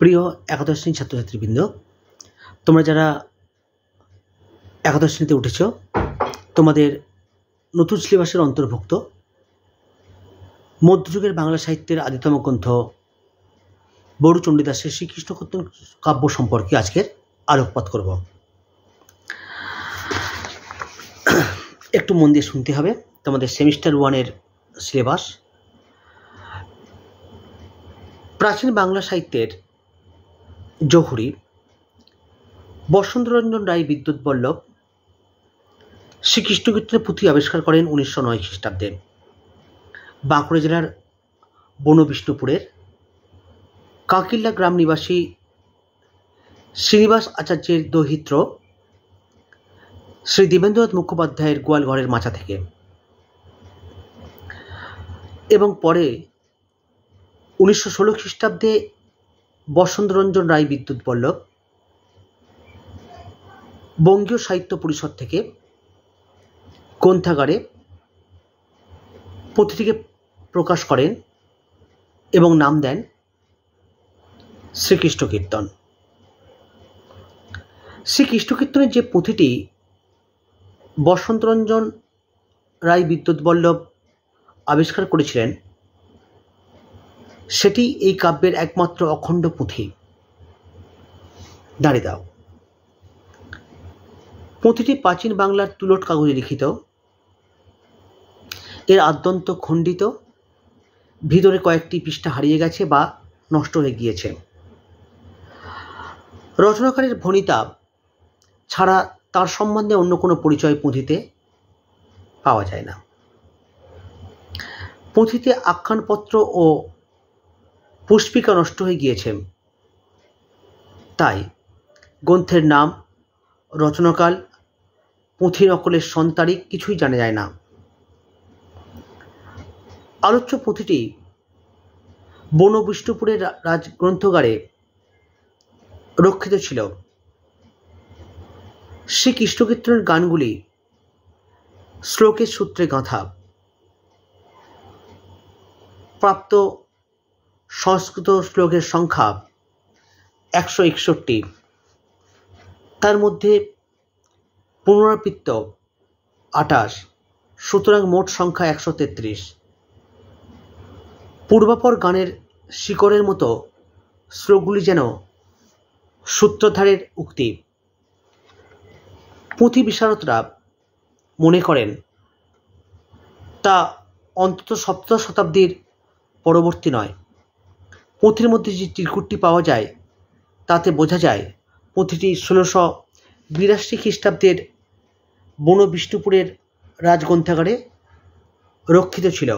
প্রিয় একাদশ শ্রেণীর ছাত্রছাত্রীবৃন্দ, তোমরা যারা একাদশ শ্রেণীতে উঠেছ, তোমাদের নতুন সিলেবাসের অন্তর্ভুক্ত মধ্যযুগের বাংলা সাহিত্যের আদিতম গ্রন্থ বড়ু চণ্ডীদাসের শ্রীকৃষ্ণ কীর্তন কাব্য সম্পর্কে আজকের আলোকপাত করব। একটু মন দিয়ে শুনতে হবে। তোমাদের সেমিস্টার 1-এর সিলেবাস। প্রাচীন বাংলা সাহিত্যের জহুরি বসন্তরঞ্জন রায় বিদ্যুৎ বল্লভ শ্রীকৃষ্ণ কীর্তনের পুঁথি আবিষ্কার করেন 1909 খ্রিস্টাব্দে বাঁকুড়া জেলার বনবিষ্ণুপুরের কাঁকিল্লা গ্রাম নিবাসী শ্রীনিবাস আচার্যের দৌহিত্র শ্রী দেবেন্দ্রনাথ মুখোপাধ্যায়ের গোয়ালঘরের মাচা থেকে, এবং পরে 1916 খ্রিস্টাব্দে বসন্তরঞ্জন রায় বিদ্যুৎ বল্লভ বঙ্গীয় সাহিত্য পরিষদ থেকে গ্রন্থাগারে পুঁথিটিকে প্রকাশ করেন এবং নাম দেন শ্রীকৃষ্ণ কীর্তন। শ্রীকৃষ্ণ কীর্তনের যে পুঁথিটি বসন্তরঞ্জন রায় বিদ্যুৎ বল্লভ আবিষ্কার করেছিলেন, সেটি এই কাব্যের একমাত্র অখণ্ড পুঁথি। দাঁড়িয়ে দাও। পুঁথিটি প্রাচীন বাংলার তুলট কাগজে লিখিত। এর আদ্যন্ত খণ্ডিত, ভিতরে কয়েকটি পৃষ্ঠা হারিয়ে গেছে বা নষ্ট হয়ে গিয়েছে। রচনাকারীর ভণিতা ছাড়া তার সম্বন্ধে অন্য কোনো পরিচয় পুঁথিতে পাওয়া যায় না। পুঁথিতে আখ্যানপত্র ও পুষ্পিকা নষ্ট হয়ে গিয়েছে, তাই গ্রন্থের নাম, রচনাকাল, পুঁথি নকলের সন-তারিখ কিছুই জানা যায় না। আলোচ্য পুঁথিটি বনবিষ্ণুপুরের রাজগ্রন্থাগারে রক্ষিত ছিল। শ্রীকৃষ্ণ কীর্তনের গানগুলি শ্লোকের সূত্রে গাঁথা। প্রাপ্ত সংস্কৃত শ্লোকের সংখ্যা 161, তার মধ্যে পুনরাবৃত্ত 28, সুতরাং মোট সংখ্যা 133। পূর্বাপর গানের শিকড়ের মতো শ্লোকগুলি যেন সূত্রধারের উক্তি। পুঁথি বিশারদরা মনে করেন তা অন্তত সপ্তদশ শতাব্দীর পরবর্তী নয়। পুঁথির মধ্যে যে চিরকুটটি পাওয়া যায় তাতে বোঝা যায় পুঁথিটি 1682 খ্রিস্টাব্দের বনবিষ্ণুপুরের রাজগ্রন্থাগারে রক্ষিত ছিল।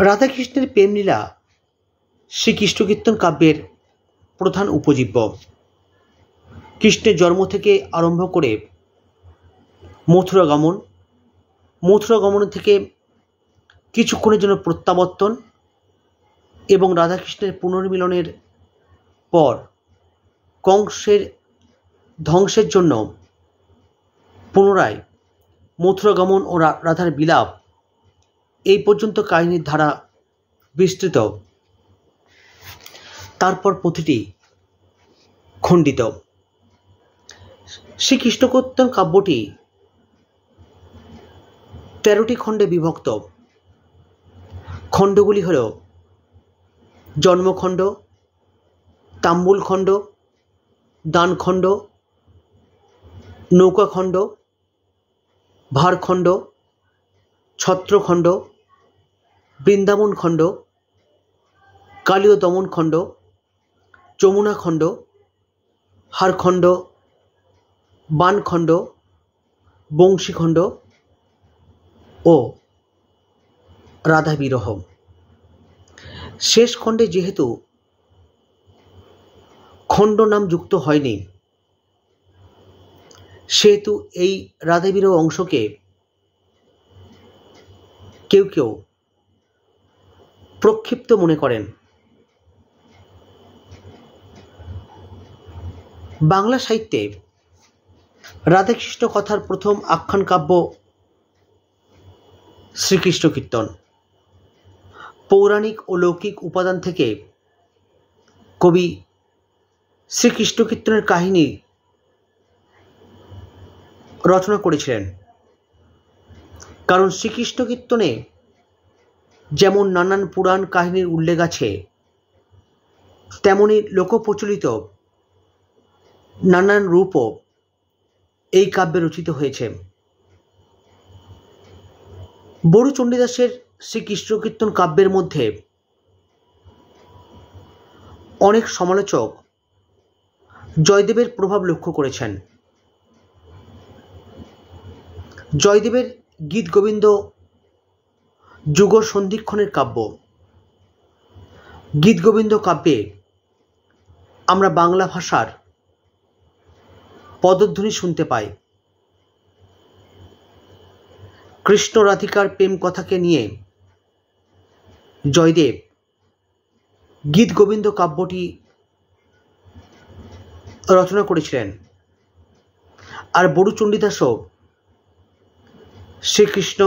রাধাকৃষ্ণের প্রেমলীলা শ্রীকৃষ্ণ কীর্তন কাব্যের প্রধান উপজীব্য। কৃষ্ণের জন্ম থেকে আরম্ভ করে মথুরা গমন থেকে কিছুক্ষণের জন্য প্রত্যাবর্তন এবং রাধাকৃষ্ণের পুনর্মিলনের পর কংসের ধ্বংসের জন্য পুনরায় মথুরা গমন ও রাধার বিলাপ, এই পর্যন্ত কাহিনীর ধারা বিস্তৃত। তারপর পুঁথিটি খণ্ডিত। শ্রীকৃষ্ণ কীর্তন কাব্যটি 13টি খণ্ডে বিভক্ত। খণ্ডগুলি হল জন্মখণ্ড, তাম্বুলখণ্ড, দানখণ্ড, নৌকাখণ্ড, ভারখণ্ড, ছত্রখণ্ড, বৃন্দাবন খণ্ড, কালীয় দমন খণ্ড, যমুনা খণ্ড, হারখণ্ড, বানখণ্ড, বংশীখণ্ড ও রাধা বিরহ। শেষ খণ্ডে যেহেতু খণ্ড নাম যুক্ত হয়নি, সেহেতু এই রাধা বিরহ অংশকে কেউ কেউ প্রক্ষিপ্ত মনে করেন। বাংলা সাহিত্যে রাধাকৃষ্ণ কথার প্রথম আখ্যান কাব্য শ্রীকৃষ্ণ কীর্তন। পৌরাণিক ও লৌকিক উপাদান থেকে কবি শ্রীকৃষ্ণ কীর্তনের কাহিনী রচনা করেছিলেন। কারণ শ্রীকৃষ্ণ কীর্তনে যেমন নানান পুরাণ কাহিনীর উল্লেখ আছে, তেমনি লোকপ্রচলিত নানান রূপও এই কাব্যে রচিত হয়েছে। বড়ু চণ্ডীদাসের শ্রীকৃষ্ণ কীর্তন কাব্যের মধ্যে অনেক সমালোচক জয়দেবের প্রভাব লক্ষ্য করেছেন। জয়দেবের গীত গোবিন্দ যুগ সন্ধিক্ষণের কাব্য। গীত গোবিন্দ কাব্যে আমরা বাংলা ভাষার পদধ্বনি শুনতে পাই। কৃষ্ণ রাধিকার প্রেম কথাকে নিয়ে জয়দেব গীত গোবিন্দ কাব্যটি রচনা করেছিলেন। আর বড়ু চণ্ডীদাসও শ্রীকৃষ্ণ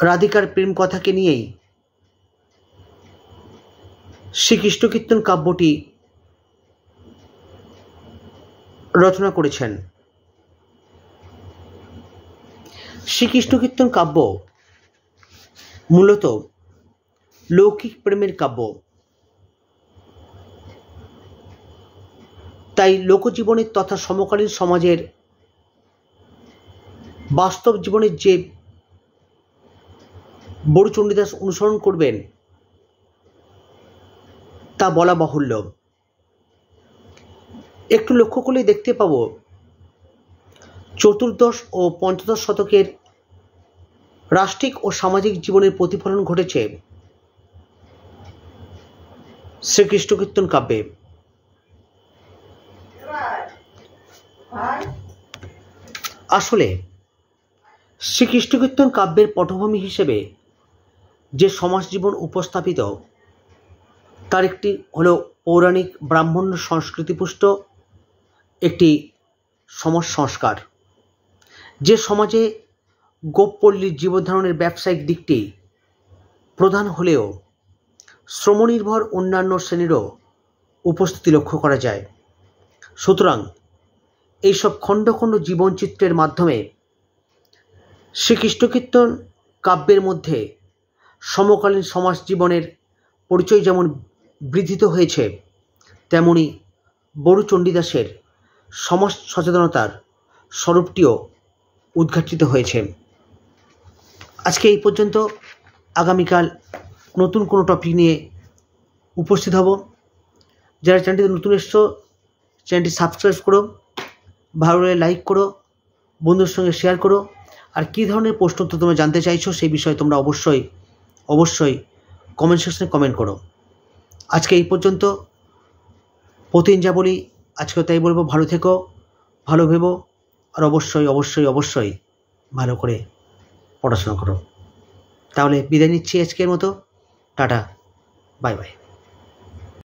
রাধিকার প্রেম কথাকে নিয়েই শ্রীকৃষ্ণ কীর্তন কাব্যটি রচনা করেছেন। শ্রীকৃষ্ণ কীর্তন কাব্য মূলত লৌকিক প্রেমের কাব্য। তাই লোকজীবনের তথা সমকালীন সমাজের বাস্তব জীবনের যে বড়ু চণ্ডীদাস অনুসরণ করবেন তা বলা বাহুল্য। একটু লক্ষ্য করলেই দেখতে পাব চতুর্দশ ও পঞ্চদশ শতকের রাষ্ট্রিক ও সামাজিক জীবনের প্রতিফলন ঘটেছে শ্রীকৃষ্ণ কীর্তন কাব্যে। আসলে শ্রীকৃষ্ণ কীর্তন কাব্যের পটভূমি হিসেবে যে সমাজ জীবন উপস্থাপিত তার একটি হলো পৌরাণিক ব্রাহ্মণ্য সংস্কৃতিপুষ্ট একটি সমাজ সংস্কার। যে সমাজে গোপপল্লীর জীবনধারণের ব্যবসায়িক দিকটি প্রধান হলেও শ্রমনির্ভর অন্যান্য শ্রেণীরও উপস্থিতি লক্ষ্য করা যায়। সুতরাং এইসব খণ্ড খণ্ড জীবনচিত্রের মাধ্যমে শ্রীকৃষ্ণ কীর্তন কাব্যের মধ্যে সমকালীন সমাজ জীবনের পরিচয় যেমন বৃদ্ধিত হয়েছে, তেমনি বড়ু চণ্ডীদাসের সমাজ সচেতনতার স্বরূপটিও উদ্ঘাটিত হয়েছে। আজকে এই পর্যন্ত। আগামীকাল নতুন কোনো টপিক নিয়ে উপস্থিত হব। যারা চ্যানেলটিতে নতুন এসছো চ্যানেলটি সাবস্ক্রাইব করো, ভালো লাগলে লাইক করো, বন্ধুদের সঙ্গে শেয়ার করো। আর কী ধরনের প্রশ্ন তো তোমরা জানতে চাইছো সেই বিষয়ে তোমরা অবশ্যই কমেন্ট সেকশনে কমেন্ট করো। আজকে এই পর্যন্ত। প্রতিদিন যা বলি আজকেও তাই বলবো, ভালো থেকো, ভালো ভেবো, আর অবশ্যই ভালো করে পড়াশোনা করো। তাহলে বিদায় নিচ্ছি আজকের মতো। Tata, bye bye.